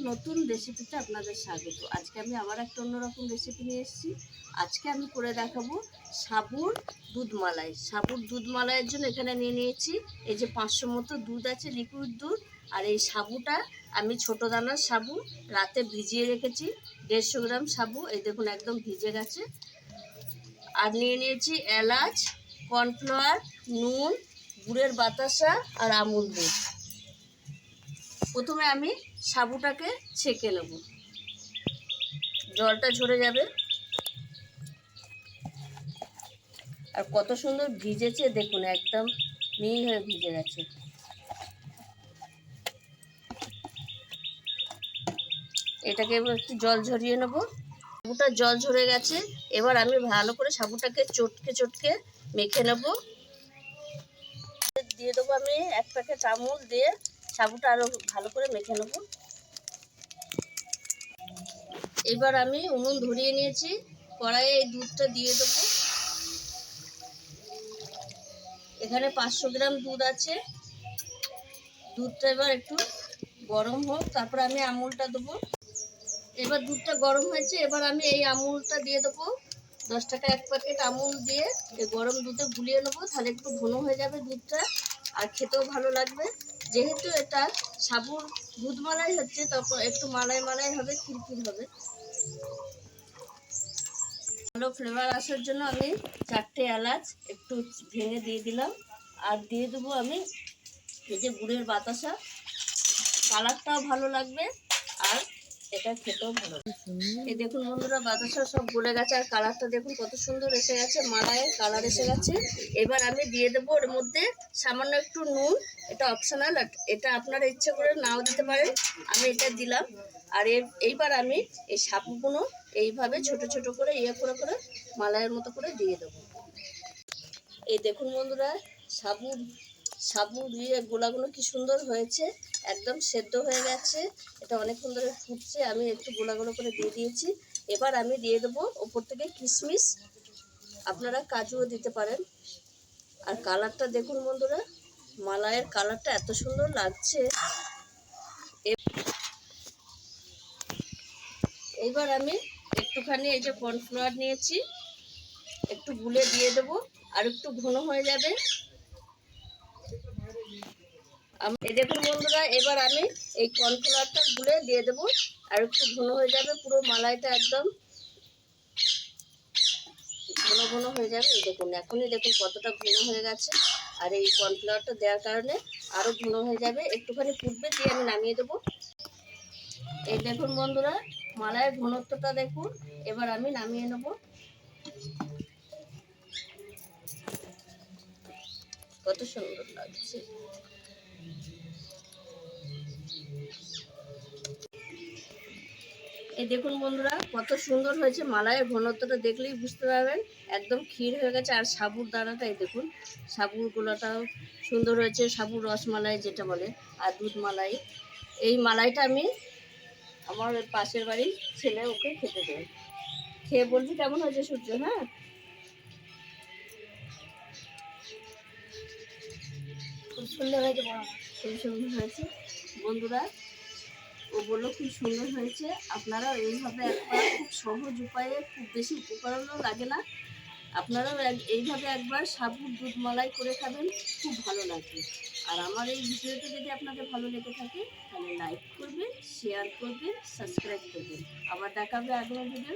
নতুন রেসিপিতে আপনাদের স্বাগত। আজকে আমি আবার একটা অন্যরকম রেসিপি নিয়ে এসেছি। আজকে আমি করে দেখাবো সাবুর দুধ মালাই। সাবুর দুধ মালাইয়ের জন্য এখানে নিয়ে নিয়েছি এই যে 500 মতো দুধ আছে, লিকুইড দুধ। আর এই সাবুটা আমি ছোটো দানার সাবু রাতে ভিজিয়ে রেখেছি, 150 গ্রাম সাবু। এই দেখুন একদম ভিজে গেছে। আর নিয়ে নিয়েছি এলাচ, কর্নফ্লাওয়ার, নুন, গুড়ের বাতাসা আর আমুল দুধ। প্রথমে আমি সাবুটাকে ছেঁকে নেব, জলটা ঝরে যাবে। আর কত সুন্দর ভিজেছে দেখুন, একদম মিহি হয়ে ভিজে গেছে। এটাকে এবার একটু জল ঝরিয়ে নেব। সাবুটার জল ঝরে গেছে। এবার আমি ভালো করে সাবুটাকে চটকে চটকে মেখে নেব। দিয়ে দেবো আমি 1 প্যাকেট আমুল, দিয়ে সাবুটা আরও ভালো করে মেখে নেব। এবার আমি উনুন ধরিয়ে নিয়েছি, কড়াইয়ে এই দুধটা দিয়ে দেবো। এখানে 500 গ্রাম দুধ আছে। দুধটা এবার একটু গরম হোক, তারপর আমি আমুলটা দেবো। এবার দুধটা গরম হয়েছে, এবার আমি এই আমুলটা দিয়ে দেবো। 10 টাকা 1 প্যাকেট আমুল দিয়ে এই গরম দুধে গুলিয়ে নেবো, তাহলে একটু ঘন হয়ে যাবে দুধটা, আর খেতেও ভালো লাগবে। যেহেতু এটা সাবুর দুধ মালাই হচ্ছে, তখন একটু মালাই মালাই হবে, খিরখির হবে। ভালো ফ্লেভার আসার জন্য আমি 4টে এলাচ একটু ভেঙে দিয়ে দিলাম। আর দিয়ে দেবো আমি এই যে গুড়ের বাতাসা, কালারটাও ভালো লাগবে আর এটা খেতেও ভালো। এই দেখুন বন্ধুরা, বাতাসা সব গলে গেছে আর কালারটা দেখুন কত সুন্দর এসে গেছে, মালাইয়ের কালার এসে গেছে। এবার আমি দিয়ে দেবো এর মধ্যে সামান্য একটু নুন। এটা অপশনাল, এটা আপনারা ইচ্ছে করে নাও দিতে পারেন, আমি এটা দিলাম। আর এইবার আমি এই সাবুগুলো এইভাবে ছোট ছোট করে করে মালাইয়ের মতো করে দিয়ে দেবো। এই দেখুন বন্ধুরা, সাবু দিয়ে গোলাগুলো কি সুন্দর হয়েছে, একদম সেদ্ধ হয়ে গেছে। এটা অনেকক্ষণ ধরে ফুটছে, আমি একটু গোলাগুলো করে দিয়ে দিয়েছি। এবার আমি দিয়ে দেবো ওপর থেকে কিশমিশ, আপনারা কাজুও দিতে পারেন। আর কালারটা দেখুন বন্ধুরা, মালাইয়ের কালারটা এত সুন্দর লাগছে। এবার আমি একটুখানি এই যে কর্নফ্লাওয়ার নিয়েছি, একটু গুলে দিয়ে দেবো, আর একটু ঘন হয়ে যাবে। এই দেখুন বন্ধুরা, এবার আমি এই কর্নফ্লাওয়ারটা গুলে দিয়ে দেবো, আর একটু ঘন হয়ে যাবে। পুরো মালাইটা একদম ঘন ঘন হয়ে যাবে। এই দেখুন, এখনই দেখুন কতটা ঘন হয়ে গেছে। আর এই কর্নফ্লাওয়ারটা দেওয়ার কারণে আরও ঘন হয়ে যাবে। একটুখানি ফুটবে, দিয়ে আমি নামিয়ে দেবো। এই দেখুন বন্ধুরা, মালাইয়ের ঘনত্বটা দেখুন। এবার আমি নামিয়ে নেব। কত সুন্দর লাগছে। এই দেখুন বন্ধুরা, কত সুন্দর হয়েছে। মালাইয়ের ঘনত্বটা দেখলেই বুঝতে পারবেন, একদম ক্ষীর হয়ে গেছে। আর সাবুর দানাটা এই দেখুন, সাবুর গোলাটাও সুন্দর হয়েছে, সাবুর রসমালাই যেটা বলে, আর দুধ মালাই। এই মালাইটা আমি আমার পাশের বাড়ির ছেলে ওকে খেতে দেব, খেয়ে বলছি কেমন হয়েছে সূর্য। হ্যাঁ, খুব সুন্দর হয়েছে, খুব সুন্দর হয়েছে বন্ধুরা। ও বললো খুব সুন্দর হয়েছে। আপনারাও এইভাবে একবার, খুব সহজ উপায়ে, খুব বেশি উপকরণও লাগে না, আপনারাও এইভাবে একবার সাবুর দুধ মালাই করে খাবেন, খুব ভালো লাগবে। আর আমার এই ভিডিওটা যদি আপনাদের ভালো লেগে থাকে, তাহলে লাইক করবেন, শেয়ার করবেন, সাবস্ক্রাইব করবেন। আবার দেখা হবে আগামী ভিডিও।